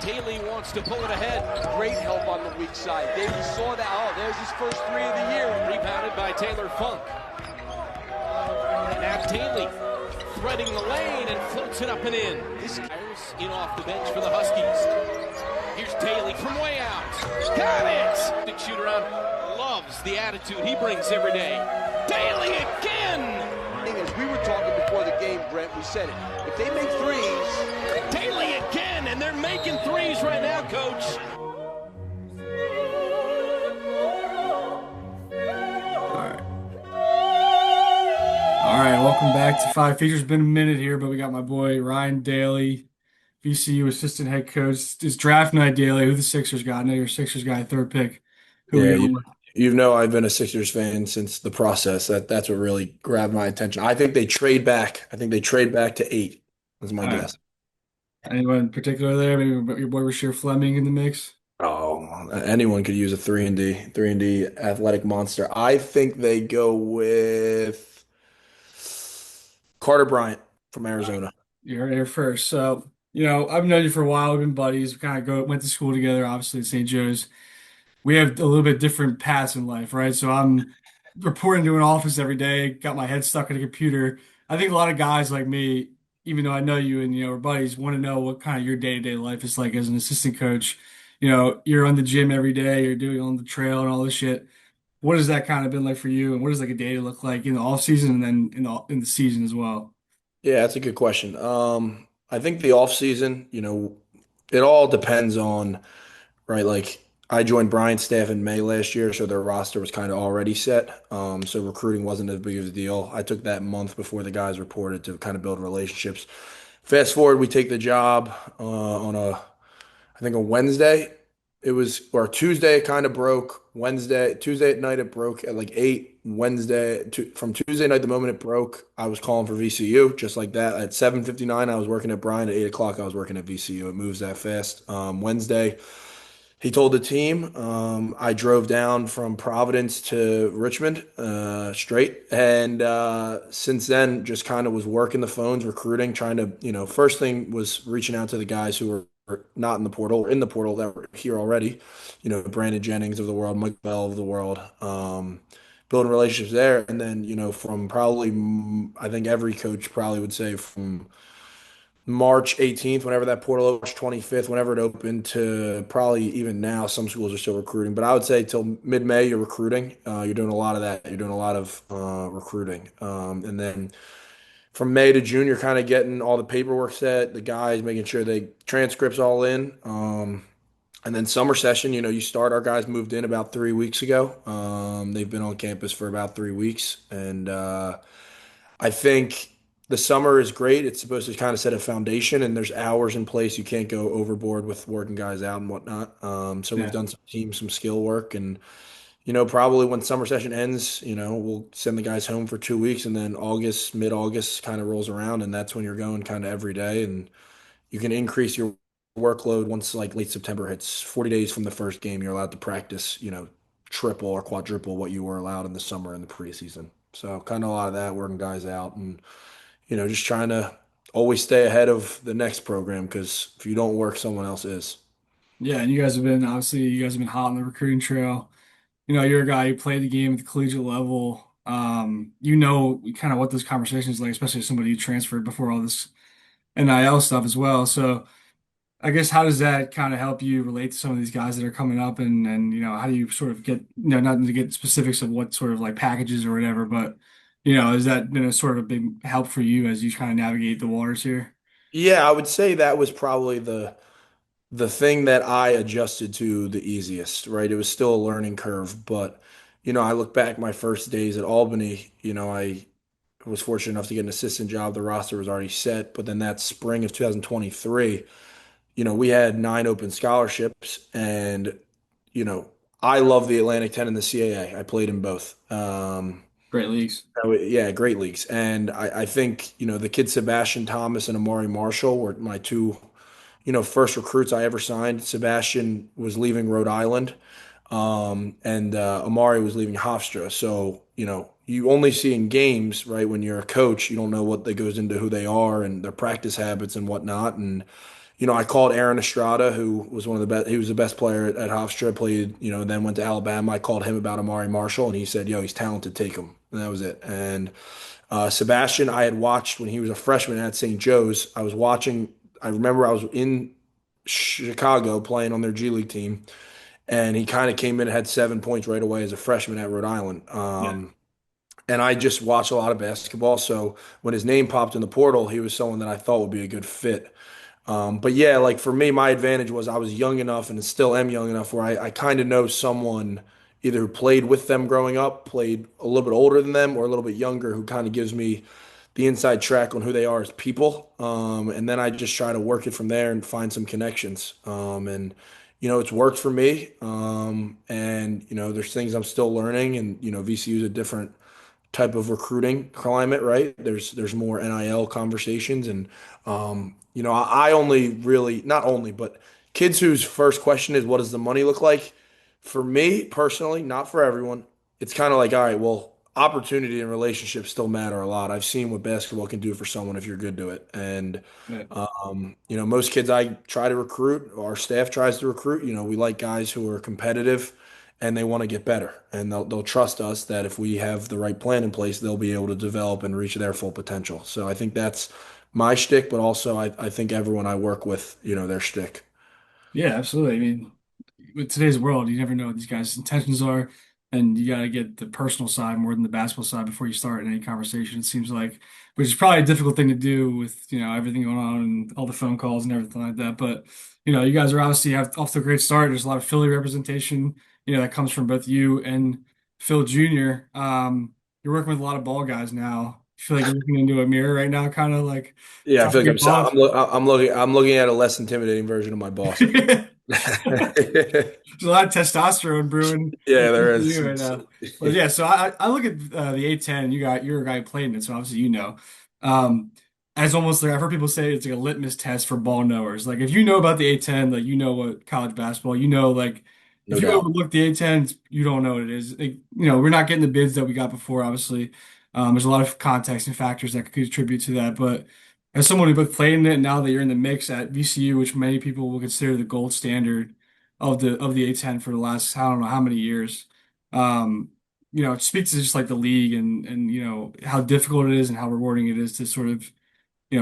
Daly wants to pull it ahead. Great help on the weak side. Daly saw that. Oh, there's his first three of the year. Rebounded by Taylor Funk. And now Daly threading the lane and floats it up and in. This guy's in off the bench for the Huskies. Here's Daly from way out. Got it! Big shoot around. Loves the attitude he brings every day. Daly again! As we were talking before the game, Brent, we said it. If they make threes, Daly again, and they're making threes right now, Coach. All right, welcome back to Five Features. Been a minute here, but we got my boy Ryan Daly, VCU assistant head coach. It's draft night, Daly. Who the Sixers got? I know you're a Sixers guy, third pick. Who Yeah, we going with? you know I've been a Sixers fan since the process. That's what really grabbed my attention. I think they trade back. I think they trade back to 8. That's my All right. guess. Anyone in particular there? Maybe your boy Rasheer Fleming in the mix? Oh, anyone could use a 3 and D athletic monster. I think they go with Carter Bryant from Arizona. You're here first. So, I've known you for a while. We've been buddies. We kind of went to school together, obviously at St. Joe's. We have a little bit different paths in life, right? So I'm reporting to an office every day, got my head stuck in a computer. I think a lot of guys like me, even though I know you and we're buddies, want to know what kind of your day-to-day life is like as an assistant coach. You're on the gym every day, you're doing on the trail and all this shit. What has that kind of been like for you, and what does like a day look like in the off season and then in the season as well? Yeah, that's a good question. I think the off season, it all depends on, right? Like I joined Bryant's staff in May last year, so their roster was kind of already set. So recruiting wasn't as big of a deal. I took that month before the guys reported to kind of build relationships. Fast forward, we take the job on I think a Wednesday. It was, or Tuesday it kind of broke. Tuesday at night it broke at like 8. From Tuesday night, the moment it broke, I was calling for VCU just like that. At 7:59, I was working at Bryant. At 8 o'clock, I was working at VCU. It moves that fast. Wednesday, he told the team. I drove down from Providence to Richmond straight. And since then, just kind of was working the phones, recruiting, trying to, first thing was reaching out to the guys who were not in the portal or in the portal that were here already, Brandon Jennings of the world, Mike Bell of the world, building relationships there. And then, from probably, I think every coach probably would say from March 18th, whenever that portal opened, March 25th, whenever it opened, to probably even now, some schools are still recruiting. But I would say till mid-May, you're recruiting. You're doing a lot of that. You're doing a lot of recruiting. And then from May to June, you're kind of getting all the paperwork set, the guys making sure they transcripts all in. And then summer session, you start. Our guys moved in about 3 weeks ago. They've been on campus for about 3 weeks, and I think the summer is great. It's supposed to kind of set a foundation, and there's hours in place. You can't go overboard with working guys out and whatnot. So we've Yeah. done some skill work, and probably when summer session ends, we'll send the guys home for 2 weeks, and then mid-August kind of rolls around, and that's when you're going kind of every day, and you can increase your workload once like late September hits. 40 days from the first game, you're allowed to practice, triple or quadruple what you were allowed in the summer and the preseason. So kind of a lot of that, working guys out, and just trying to always stay ahead of the next program, because if you don't work, someone else is. Yeah, and you guys have been hot on the recruiting trail. You're a guy who played the game at the collegiate level. Kind of what those conversations like, especially as somebody who transferred before all this NIL stuff as well. So I guess how does that kind of help you relate to some of these guys that are coming up, and how do you sort of get, not to get specifics of what sort of like packages or whatever, but has that been a sort of big help for you as you kind of navigate the waters here? Yeah, I would say that was probably the thing that I adjusted to the easiest, right? It was still a learning curve, but I look back my first days at Albany, I was fortunate enough to get an assistant job. The roster was already set, but then that spring of 2023, we had 9 open scholarships, and you know, I love the Atlantic 10 and the CAA. I played in both. Great leagues. Yeah, great leagues. And I think, the kid Sebastian Thomas and Amari Marshall were my two, first recruits I ever signed. Sebastian was leaving Rhode Island, and Amari was leaving Hofstra. So, you only see in games, right? When you're a coach, you don't know what that goes into who they are and their practice habits and whatnot. And, I called Aaron Estrada, who was one of the best. He was the best player at Hofstra. Played, then went to Alabama. I called him about Amari Marshall, and he said, "Yo, he's talented. Take him." And that was it. And Sebastian, I had watched when he was a freshman at St. Joe's. I was watching. I remember I was in Chicago playing on their G League team, and he kind of came in and had 7 points right away as a freshman at Rhode Island. Yeah. And I just watched a lot of basketball. So when his name popped in the portal, he was someone that I thought would be a good fit. But yeah, like for me, my advantage was I was young enough and still am young enough where I kind of know someone either who played with them growing up, played a little bit older than them, or a little bit younger who kind of gives me the inside track on who they are as people. And then I just try to work it from there and find some connections. And, it's worked for me. And, there's things I'm still learning. And, VCU is a different type of recruiting climate, right? There's more NIL conversations, and I only really not only, but kids whose first question is, "What does the money look like?" For me personally, not for everyone. It's kind of like, all right, well, opportunity and relationships still matter a lot. I've seen what basketball can do for someone if you're good to it, and Yeah. most kids I try to recruit, our staff tries to recruit. We like guys who are competitive and they want to get better. And they'll trust us that if we have the right plan in place, they'll be able to develop and reach their full potential. So I think that's my shtick, but also I think everyone I work with, their shtick. Yeah, absolutely. I mean, with today's world, you never know what these guys' intentions are, and you got to get the personal side more than the basketball side before you start any conversation. It seems like, which is probably a difficult thing to do with everything going on and all the phone calls and everything like that. But you guys are obviously have off to a great start. There's a lot of Philly representation, that comes from both you and Phil Jr. You're working with a lot of ball guys now. You feel like you're looking into a mirror right now, kind of like Yeah, I talking feel to like your boss. I'm looking at a less intimidating version of my boss. There's a lot of testosterone brewing Yeah, at there is. TCU right now. But yeah, so I look at the A10. You're a guy who played in it, so obviously um, as almost like I've heard people say it's like a litmus test for ball knowers. Like if you know about the A10, like you know what college basketball, like No if you doubt. overlook the A10, you don't know what it is. Like, we're not getting the bids that we got before, obviously. There's a lot of context and factors that could contribute to that, but as someone who both played in it, and now that you're in the mix at VCU, which many people will consider the gold standard of the A10 for the last I don't know how many years, um, it speaks to just like the league and how difficult it is and how rewarding it is to sort of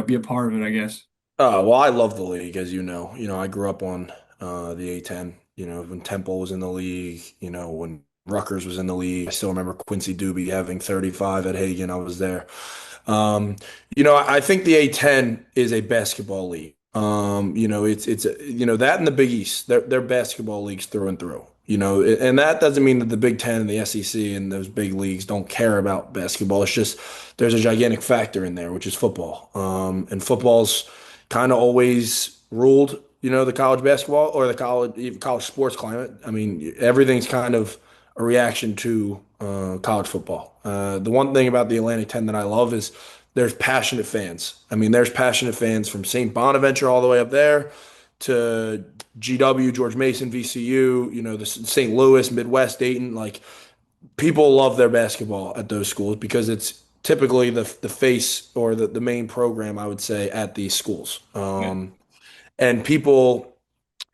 be a part of it, I guess. Well, I love the league, as you know. I grew up on the A10. When Temple was in the league. When Rutgers was in the league. I still remember Quincy Doobie having 35 at Hagen. I was there. Um, I think the A10 is a basketball league. It's that and the Big East. They're basketball leagues through and through. And that doesn't mean that the Big Ten and the SEC and those big leagues don't care about basketball. It's just there's a gigantic factor in there, which is football. And football's kind of always ruled, the college basketball or the even college sports climate. I mean, everything's kind of a reaction to college football. The one thing about the Atlantic 10 that I love is there's passionate fans. I mean, there's passionate fans from St. Bonaventure all the way up there to GW, George Mason, VCU, the St. Louis, Midwest, Dayton. Like people love their basketball at those schools because it's typically the face or the main program, I would say, at these schools. Yeah, And people,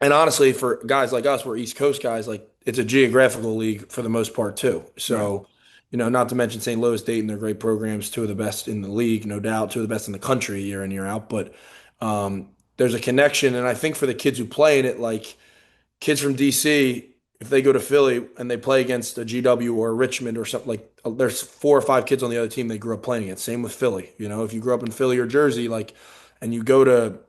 and honestly, for guys like us, we're East Coast guys, like it's a geographical league for the most part too. right. So, not to mention St. Louis, Dayton, they're great programs, two of the best in the league, no doubt, two of the best in the country year in, year out. But there's a connection. And I think for the kids who play in it, like kids from DC, if they go to Philly and they play against a GW or a Richmond or something like there's 4 or 5 kids on the other team they grew up playing against. Same with Philly. If you grew up in Philly or Jersey, like, and you go to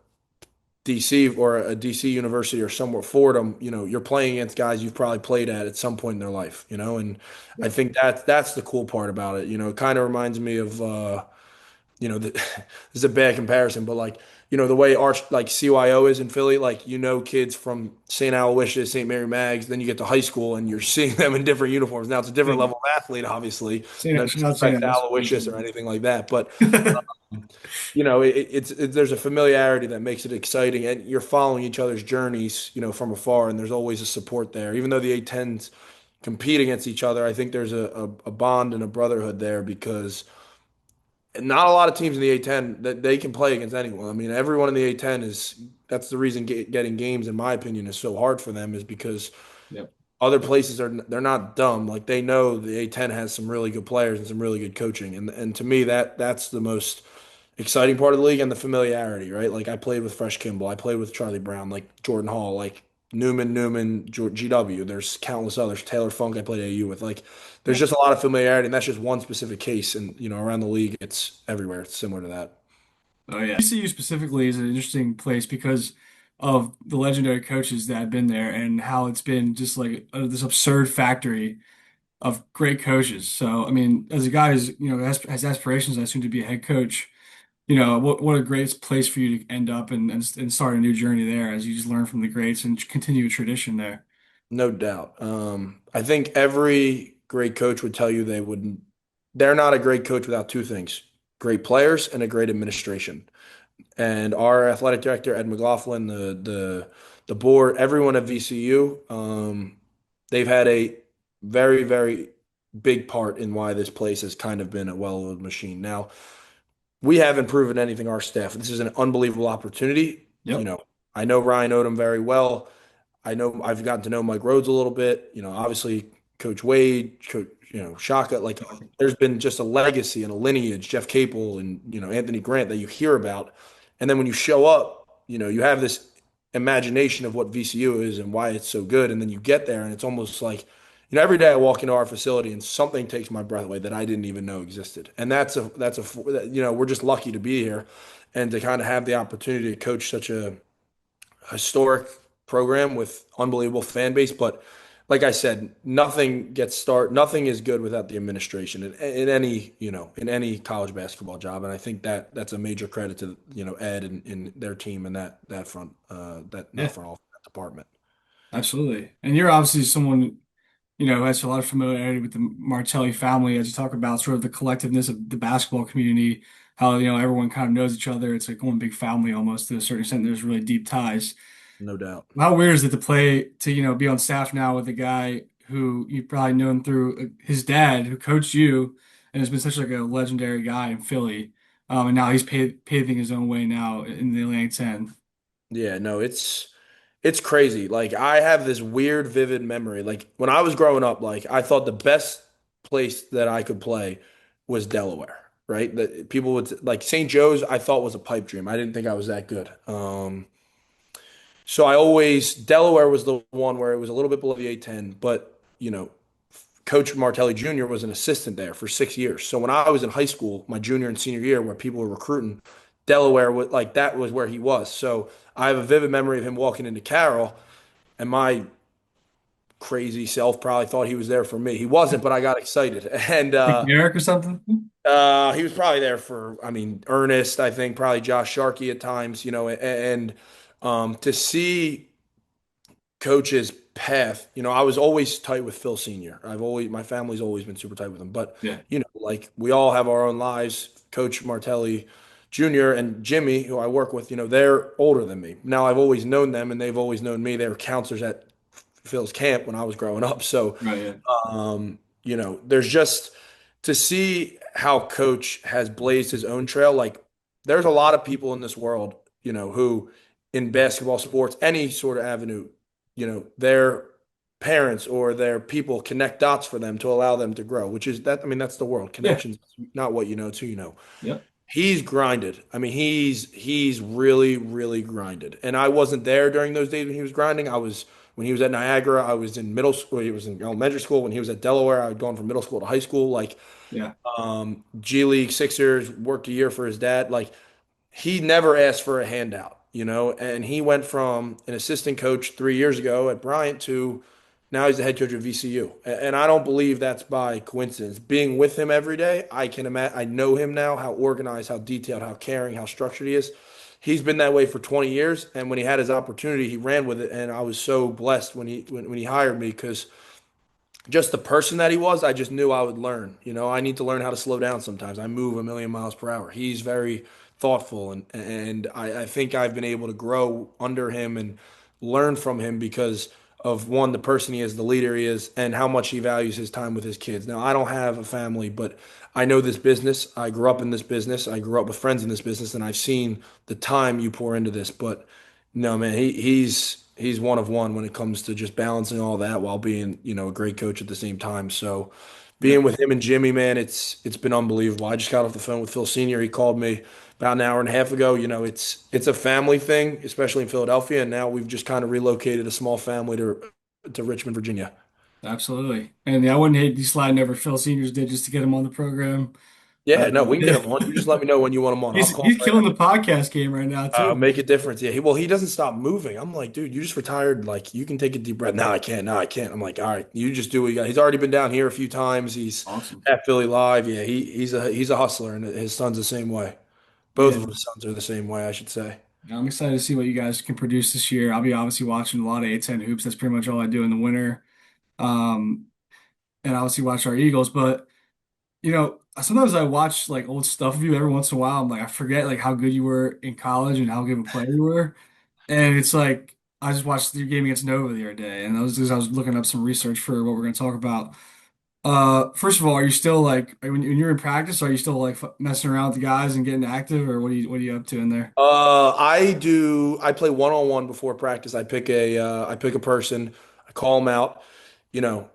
DC or a DC university or somewhere Fordham, you're playing against guys you've probably played at some point in their life, and I think that's the cool part about it. It kind of reminds me of this is a bad comparison, but like, the way Arch like CYO is in Philly, like, kids from St. Aloysius, St. Mary Mags, then you get to high school and you're seeing them in different uniforms. Now it's a different Yeah. level of athlete, obviously. No Shout out disrespect St. to Aloysius or anything like that, but there's a familiarity that makes it exciting, and you're following each other's journeys, from afar, and there's always a support there. Even though the A10s compete against each other, I think there's a bond and a brotherhood there because not a lot of teams in the A10 that they can play against anyone. I mean, everyone in the A10 is that's the reason getting games, in my opinion, is so hard for them is because Yep. other places are they're not dumb. Like they know the A10 has some really good players and some really good coaching, and to me that's the most exciting part of the league and the familiarity, right? Like I played with Fresh Kimball, I played with Charlie Brown, like Jordan Hall, like Newman, GW. There's countless others. Taylor Funk, I played AU with. Like there's Yeah. just a lot of familiarity, and that's just one specific case. And around the league, it's everywhere. It's similar to that. Oh yeah. ECU specifically is an interesting place because of the legendary coaches that have been there and how it's been just like this absurd factory of great coaches. So, I mean, as a guy who's, has aspirations, I assume, to be a head coach, what a great place for you to end up and start a new journey there as you just learn from the greats and continue a tradition there. No doubt. I think every great coach would tell you they wouldn't. They're not a great coach without two things: great players and a great administration. And our athletic director, Ed McLaughlin, the board, everyone at VCU, they've had a very, very big part in why this place has kind of been a well-oiled machine. Now, we haven't proven anything, our staff. This is an unbelievable opportunity. Yep. I know Ryan Odom very well. I know I've gotten to know Mike Rhodes a little bit. Obviously Coach Wade, Shaka. Like there's been just a legacy and a lineage, Jeff Capel and Anthony Grant that you hear about, and then when you show up, you have this imagination of what VCU is and why it's so good, and then you get there and it's almost like, every day I walk into our facility and something takes my breath away that I didn't even know existed, and we're just lucky to be here, and to kind of have the opportunity to coach such a historic program with unbelievable fan base. But like I said, nothing is good without the administration in any college basketball job. And I think that's a major credit to Ed and their team and that front Yeah, front office, that department. absolutely. And you're obviously someone, who has a lot of familiarity with the Martelli family as you talk about sort of the collectiveness of the basketball community, how, everyone kind of knows each other. It's like one big family almost to a certain extent. There's really deep ties. No doubt. How weird is it to be on staff now with a guy who you've probably known through his dad, who coached you, and has been such like a legendary guy in Philly, and now he's paving his own way now in the Atlantic 10. Yeah, no, it's crazy. Like I have this weird, vivid memory. Like when I was growing up, like I thought the best place that I could play was Delaware, right? That people would like St. Joe's. I thought was a pipe dream. I didn't think I was that good. So I always Delaware was the one where it was a little bit below the A10, but Coach Martelli Jr. was an assistant there for 6 years. So when I was in high school, my junior and senior year, where people were recruiting, Delaware was like that was where he was. So I have a vivid memory of him walking into Carroll, and my crazy self probably thought he was there for me. He wasn't, but I got excited, and Like Eric or something? he was probably there for, I mean, Ernest. I think probably Josh Sharkey at times. And to see coach's path. I was always tight with Phil Senior. My family's always been super tight with him. But Yeah. like we all have our own lives. Coach Martelli Jr. and Jimmy, who I work with, they're older than me. Now I've always known them, and they've always known me. They were counselors at Phil's camp when I was growing up. So, Right, yeah. there's just to see how Coach has blazed his own trail. Like there's a lot of people in this world, who in basketball, sports, any sort of avenue, their parents or their people connect dots for them to allow them to grow, which is that, I mean, that's the world. Yeah. Connections, not what you know, it's who you know. Yep. He's grinded. I mean, he's really, really grinded. And I wasn't there during those days when he was grinding. When he was at Niagara, I was in middle school. He was in elementary school. When he was at Delaware, I had gone from middle school to high school. Like, Yeah. G League, Sixers, worked a year for his dad. Like, he never asked for a handout, and he went from an assistant coach 3 years ago at Bryant to now he's the head coach of VCU. And I don't believe that's by coincidence. Being with him every day, I can imagine, I know him now, how organized, how detailed, how caring, how structured he is. He's been that way for 20 years. And when he had his opportunity, he ran with it. And I was so blessed when he hired me because just the person that he was, I just knew I would learn. I need to learn how to slow down sometimes. I move a million miles per hour. He's very thoughtful, and I think I've been able to grow under him and learn from him because of one, the person he is, the leader he is, and how much he values his time with his kids. Now, I don't have a family, but I know this business. I grew up in this business. I grew up with friends in this business, and I've seen the time you pour into this. But no, man, he's one of one when it comes to just balancing all that while being, a great coach at the same time. So being Yep, with him and Jimmy, man, it's been unbelievable. I just got off the phone with Phil Senior. He called me about an hour and a half ago. It's a family thing, especially in Philadelphia, and now we've just kind of relocated a small family to Richmond, Virginia. absolutely. And yeah, I wouldn't hate you sliding over Phil Senior's did just to get him on the program. Yeah, no, we can get him on. You just let me know when you want him on. I'll call He's him right killing the podcast game right now now. too. Make a difference. Yeah, he doesn't stop moving. I'm like, dude, you just retired. Like, you can take a deep breath. No, I can't. No, I can't. I'm like, all right, you just do what you got. He's already been down here a few times. He's Awesome. at Philly Live. Yeah, he's a hustler, and his son's the same way. Both Yeah, of his sons are the same way, I should say. I'm excited to see what you guys can produce this year. I'll be obviously watching a lot of A10 hoops. That's pretty much all I do in the winter. Um, and obviously watch our Eagles. But sometimes I watch like old stuff of you every once in a while. I'm like, I forget like how good you were in college and how good of a player you were. And it's like I just watched your game against Nova the other day, and I was looking up some research for what we're going to talk about. First of all, are you still like when you're in practice? Are you still like messing around with the guys and getting active, or what are you up to in there? I do. I play one on one before practice. I pick a person. I call them out. You know,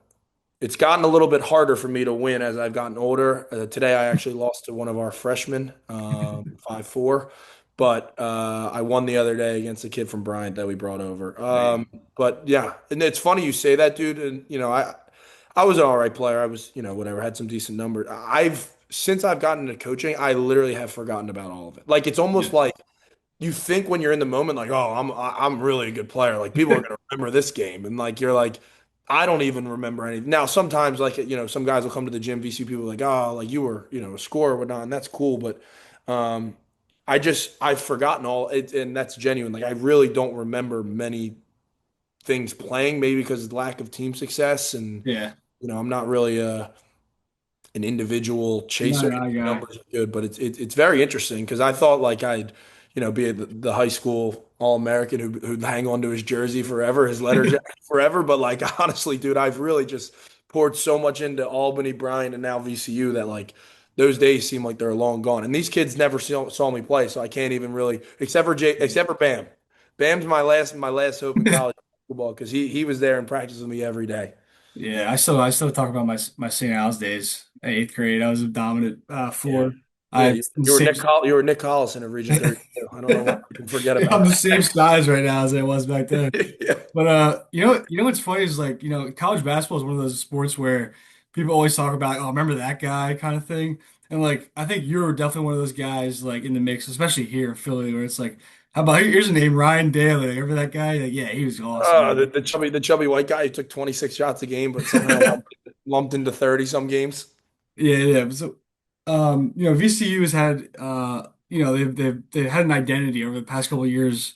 it's gotten a little bit harder for me to win as I've gotten older. Today, I actually lost to one of our freshmen, 5-4. But I won the other day against a kid from Bryant that we brought over. Hey, But yeah, and it's funny you say that, dude. And I was an all right player. I was, whatever, had some decent numbers. Since I've gotten into coaching, I literally have forgotten about all of it. Like it's almost yeah, like you think when you're in the moment, like, oh, I'm really a good player. Like people are gonna remember this game, and like you're like, I don't even remember anything. Now sometimes like some guys will come to the gym, VC people like, oh, like you were a scorer or whatnot, and that's cool. But um, I've forgotten all it, and that's genuine. Like I really don't remember many things playing, maybe because of lack of team success, and yeah. I'm not really an individual No, chaser. no, I got Numbers are good, but it's very interesting because I thought like I'd be the high school All-American who'd hang on to his jersey forever, his letter it. jacket forever. But like honestly, dude, I've really just poured so much into Albany, Bryant, and now VCU that like those days seem like they're long gone. And these kids never saw me play, so I can't even really except for Bam. Bam's my last hope in college basketball because he was there and practiced with me every day. Yeah, I still talk about my St. Al's days. In eighth grade, I was a dominant Yeah. four. I Yeah, had you were you were Nick Collison of Region 32. I don't know why I can forget I'm about the that. same size right now as I was back then. Yeah. But what's funny is like, college basketball is one of those sports where people always talk about, oh, remember that guy kind of thing. And like, I think you're definitely one of those guys like in the mix, especially here in Philly, where it's like, how about here's a name, Ryan Daly. Like, remember that guy? Like, yeah, he was awesome, The, man. the chubby white guy who took 26 shots a game, but somehow lumped into 30 some games. Yeah, yeah. So, VCU has had, they've had an identity over the past couple of years,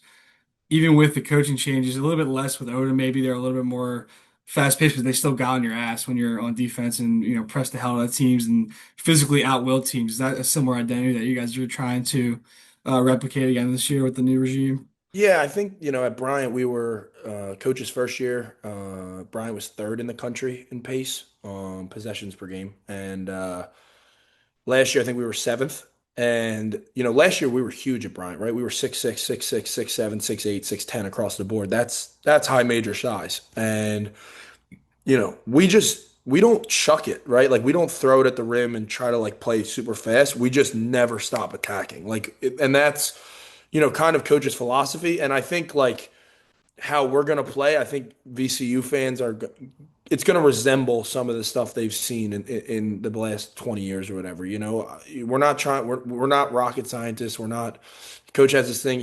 even with the coaching changes, a little bit less with Oda. Maybe they're a little bit more fast paced, but they still got on your ass when you're on defense and press the hell out of teams and physically outwill teams. Is that a similar identity that you guys are trying to replicate again this year with the new regime? Yeah, I think, at Bryant, we were coach's first year. Bryant was third in the country in pace, possessions per game. And last year, I think we were seventh. And, last year we were huge at Bryant, right? We were 6'6", 6'6", 6'7", 6'8", 6'10" across the board. That's high major size. And, we don't chuck it, right? Like we don't throw it at the rim and try to like play super fast. We just never stop attacking. And that's, kind of coach's philosophy. And I think like how we're going to play, I think VCU fans it's going to resemble some of the stuff they've seen in the last 20 years or whatever. We're not rocket scientists. We're not, coach has this thing,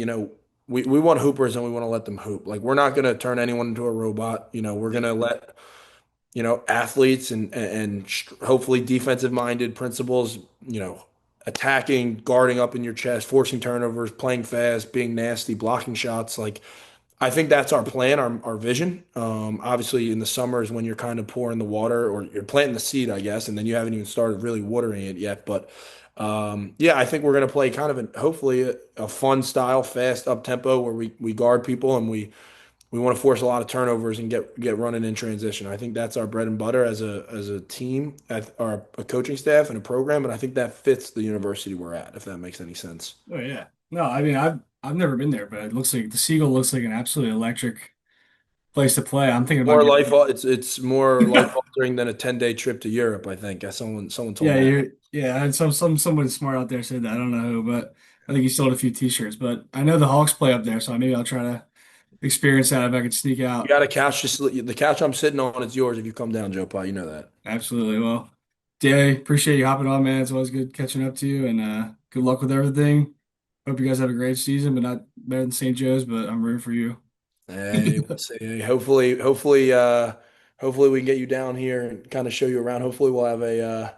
we want hoopers and we want to let them hoop. Like we're not going to turn anyone into a robot. We're going to let, athletes and hopefully defensive minded principles, attacking, guarding up in your chest, forcing turnovers, playing fast, being nasty, blocking shots. Like I think that's our plan, our vision. Obviously, in the summer is when you're kind of pouring the water or you're planting the seed, I guess, and then you haven't even started really watering it yet. But yeah, I think we're going to play kind of hopefully a fun style, fast up tempo where we guard people and we we want to force a lot of turnovers and get running in transition. I think that's our bread and butter as a team, or a coaching staff and a program, and I think that fits the university we're at, if that makes any sense. Oh yeah. No, I mean I've never been there, but it looks like the Seagull looks like an absolutely electric place to play. I'm thinking about More getting. it's more life altering than a 10-day trip to Europe, I think. Someone told Yeah, me that. yeah, I had someone smart out there said that. I don't know who, but I think he sold a few t-shirts. But I know the Hawks play up there, so maybe I'll try to experience that if I could sneak You out. got a couch, just the couch I'm sitting on is yours if you come down, Joe Pa. You know that. Absolutely. Well, Day, appreciate you hopping on, man. It's always good catching up to you, and good luck with everything. Hope you guys have a great season, but not better than St. Joe's, but I'm rooting for you. Hey, we'll see. Hey, hopefully we can get you down here and kind of show you around. Hopefully we'll have a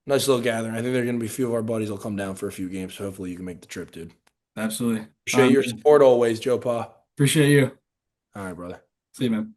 nice little gathering. I think there are going to be a few of our buddies will come down for a few games, so hopefully you can make the trip, dude. Absolutely. Appreciate your support always, Joe Pa. Appreciate you. All right, brother. See you, man.